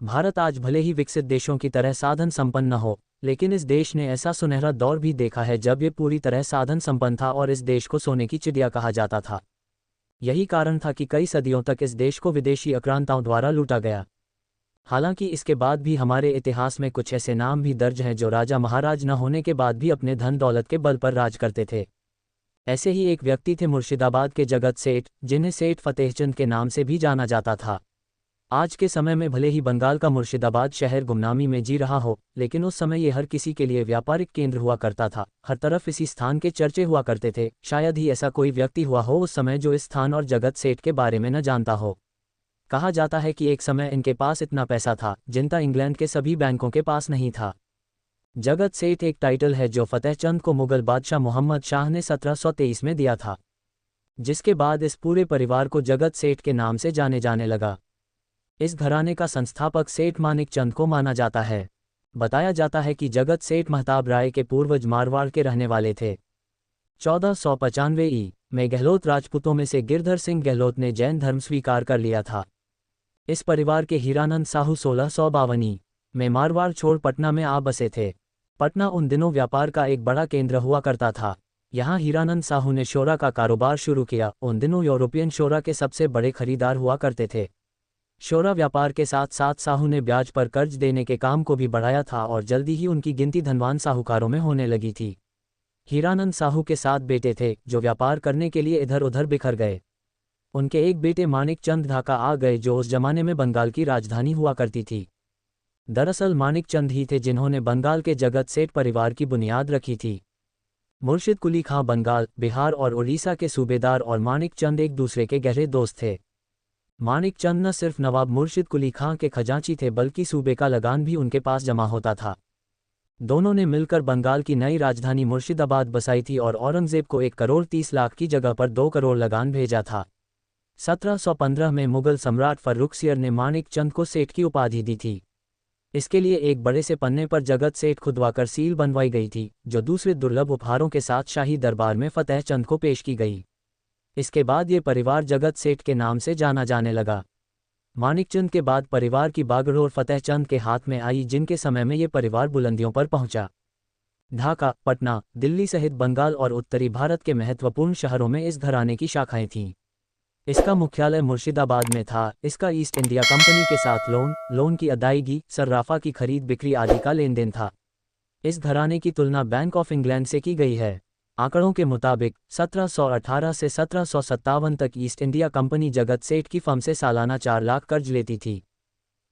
भारत आज भले ही विकसित देशों की तरह साधन संपन्न न हो, लेकिन इस देश ने ऐसा सुनहरा दौर भी देखा है जब ये पूरी तरह साधन संपन्न था और इस देश को सोने की चिड़िया कहा जाता था। यही कारण था कि कई सदियों तक इस देश को विदेशी आक्रांताओं द्वारा लूटा गया। हालांकि इसके बाद भी हमारे इतिहास में कुछ ऐसे नाम भी दर्ज हैं जो राजा महाराज न होने के बाद भी अपने धन दौलत के बल पर राज करते थे। ऐसे ही एक व्यक्ति थे मुर्शिदाबाद के जगत सेठ, जिन्हें सेठ फतेहचंद के नाम से भी जाना जाता था। आज के समय में भले ही बंगाल का मुर्शिदाबाद शहर गुमनामी में जी रहा हो, लेकिन उस समय ये हर किसी के लिए व्यापारिक केंद्र हुआ करता था। हर तरफ इसी स्थान के चर्चे हुआ करते थे। शायद ही ऐसा कोई व्यक्ति हुआ हो उस समय जो इस स्थान और जगत सेठ के बारे में न जानता हो। कहा जाता है कि एक समय इनके पास इतना पैसा था जिनका इंग्लैंड के सभी बैंकों के पास नहीं था। जगत सेठ एक टाइटल है जो फतेहचंद को मुगल बादशाह मोहम्मद शाह ने 1723 में दिया था, जिसके बाद इस पूरे परिवार को जगत सेठ के नाम से जाने जाने लगा। इस घराने का संस्थापक सेठ मानिक चंद को माना जाता है। बताया जाता है कि जगत सेठ महताब राय के पूर्वज मारवाड़ के रहने वाले थे। 1495 में गहलोत राजपूतों में से गिरधर सिंह गहलोत ने जैन धर्म स्वीकार कर लिया था। इस परिवार के हीरानंद साहू 1652 में मारवाड़ छोड़ पटना में आ बसे थे। पटना उन दिनों व्यापार का एक बड़ा केंद्र हुआ करता था। यहाँ हीरानंद साहू ने शोरा का कारोबार शुरू किया। उन दिनों यूरोपियन शोरा के सबसे बड़े खरीदार हुआ करते थे। शोरा व्यापार के साथ साथ साहू ने ब्याज पर कर्ज देने के काम को भी बढ़ाया था और जल्दी ही उनकी गिनती धनवान साहूकारों में होने लगी थी। हीरानंद साहू के 7 बेटे थे जो व्यापार करने के लिए इधर उधर बिखर गए। उनके एक बेटे मानिक चंद ढाका आ गए जो उस जमाने में बंगाल की राजधानी हुआ करती थी। दरअसल मानिक चंद ही थे जिन्होंने बंगाल के जगत सेठ परिवार की बुनियाद रखी थी। मुर्शिद कुली खां बंगाल, बिहार और उड़ीसा के सूबेदार और मानिक चंद एक दूसरे के गहरे दोस्त थे। मानिक चंद न सिर्फ नवाब मुर्शिद कुली खां के खजांची थे बल्कि सूबे का लगान भी उनके पास जमा होता था। दोनों ने मिलकर बंगाल की नई राजधानी मुर्शिदाबाद बसाई थी और औरंगजेब को 1 करोड़ 30 लाख की जगह पर 2 करोड़ लगान भेजा था। 1715 में मुगल सम्राट फर्रुखसियर ने मानिक चंद को सेठ की उपाधि दी थी। इसके लिए एक बड़े से पन्ने पर जगत सेठ खुदवाकर सील बनवाई गई थी, जो दूसरे दुर्लभ उपहारों के साथ शाही दरबार में फतेहचंद को पेश की गई। इसके बाद ये परिवार जगत सेठ के नाम से जाना जाने लगा। मानिकचंद के बाद परिवार की बागडोर फतेहचंद के हाथ में आई, जिनके समय में ये परिवार बुलंदियों पर पहुंचा। ढाका, पटना, दिल्ली सहित बंगाल और उत्तरी भारत के महत्वपूर्ण शहरों में इस घराने की शाखाएं थीं। इसका मुख्यालय मुर्शिदाबाद में था। इसका ईस्ट इंडिया कंपनी के साथ लोन की अदायगी, सर्राफा की खरीद बिक्री आदि का लेन देन था। इस घराने की तुलना बैंक ऑफ इंग्लैंड से की गई है। आंकड़ों के मुताबिक 1718 से 1757 तक ईस्ट इंडिया कंपनी जगत सेठ की फर्म से सालाना 4 लाख कर्ज लेती थी।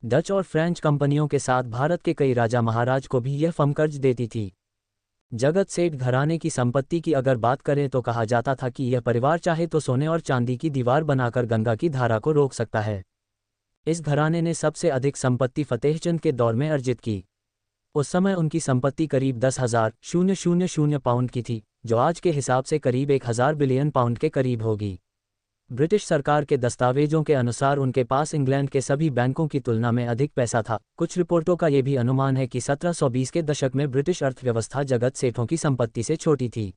डच और फ्रेंच कंपनियों के साथ भारत के कई राजा महाराज को भी यह फर्म कर्ज देती थी। जगत सेठ घराने की संपत्ति की अगर बात करें तो कहा जाता था कि यह परिवार चाहे तो सोने और चांदी की दीवार बनाकर गंगा की धारा को रोक सकता है। इस घराने ने सबसे अधिक संपत्ति फतेहचंद के दौर में अर्जित की। उस समय उनकी संपत्ति करीब 10,000 पाउंड की थी, जो आज के हिसाब से करीब 1,000 बिलियन पाउंड के करीब होगी। ब्रिटिश सरकार के दस्तावेजों के अनुसार उनके पास इंग्लैंड के सभी बैंकों की तुलना में अधिक पैसा था। कुछ रिपोर्टों का यह भी अनुमान है कि 1720 के दशक में ब्रिटिश अर्थव्यवस्था जगत सेठों की संपत्ति से छोटी थी।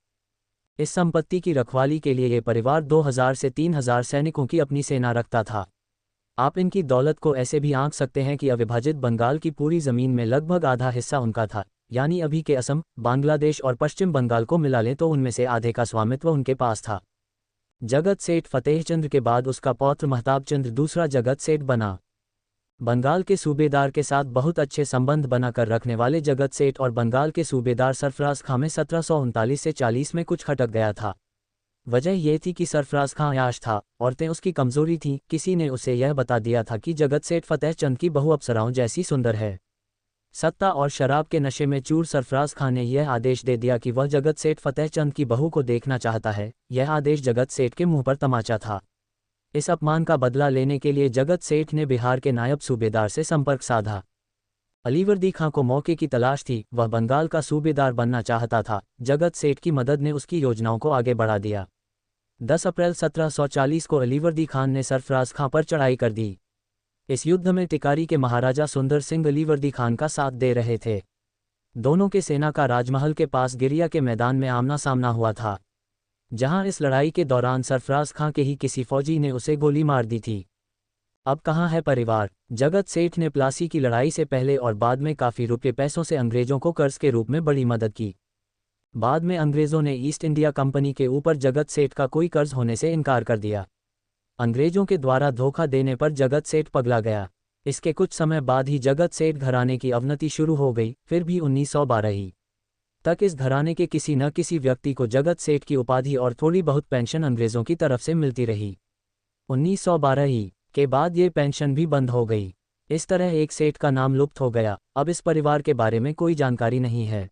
इस संपत्ति की रखवाली के लिए यह परिवार 2,000 से 3,000 सैनिकों की अपनी सेना रखता था। आप इनकी दौलत को ऐसे भी आंक सकते हैं कि अविभाजित बंगाल की पूरी जमीन में लगभग आधा हिस्सा उनका था, यानी अभी के असम, बांग्लादेश और पश्चिम बंगाल को मिला लें तो उनमें से आधे का स्वामित्व उनके पास था। जगत सेठ फतेहचंद के बाद उसका पौत्र महताब चंद दूसरा जगत सेठ बना। बंगाल के सूबेदार के साथ बहुत अच्छे संबंध बनाकर रखने वाले जगत सेठ और बंगाल के सूबेदार सरफराज खां में 1739 से 40 में कुछ खटक गया था। वजह यह थी कि सरफराज खां अयाश था, औरतें उसकी कमजोरी थीं। किसी ने उसे यह बता दिया था कि जगत सेठ फतेहचंद की बहू अप्सराओं जैसी सुंदर है। सत्ता और शराब के नशे में चूर सरफराज खां ने यह आदेश दे दिया कि वह जगत सेठ फतेहचंद की बहू को देखना चाहता है। यह आदेश जगत सेठ के मुंह पर तमाचा था। इस अपमान का बदला लेने के लिए जगत सेठ ने बिहार के नायब सूबेदार से संपर्क साधा। अलीवर्दी खां को मौके की तलाश थी, वह बंगाल का सूबेदार बनना चाहता था। जगत सेठ की मदद ने उसकी योजनाओं को आगे बढ़ा दिया। 10 अप्रैल 1740 को अलीवर्दी खान ने सरफराज खां पर चढ़ाई कर दी। इस युद्ध में टिकारी के महाराजा सुंदर सिंह अलीवर्दी खान का साथ दे रहे थे। दोनों के सेना का राजमहल के पास गिरिया के मैदान में आमना सामना हुआ था, जहां इस लड़ाई के दौरान सरफराज खां के ही किसी फौजी ने उसे गोली मार दी थी। अब कहाँ है परिवार? जगत सेठ ने प्लासी की लड़ाई से पहले और बाद में काफ़ी रुपये पैसों से अंग्रेजों को कर्ज के रूप में बड़ी मदद की। बाद में अंग्रेज़ों ने ईस्ट इंडिया कंपनी के ऊपर जगत सेठ का कोई कर्ज होने से इनकार कर दिया। अंग्रेजों के द्वारा धोखा देने पर जगत सेठ पगला गया। इसके कुछ समय बाद ही जगत सेठ घराने की अवनति शुरू हो गई। फिर भी 1912 ही तक इस घराने के किसी न किसी व्यक्ति को जगत सेठ की उपाधि और थोड़ी बहुत पेंशन अंग्रेज़ों की तरफ से मिलती रही। 1912 ही के बाद ये पेंशन भी बंद हो गई। इस तरह एक सेठ का नाम लुप्त हो गया। अब इस परिवार के बारे में कोई जानकारी नहीं है।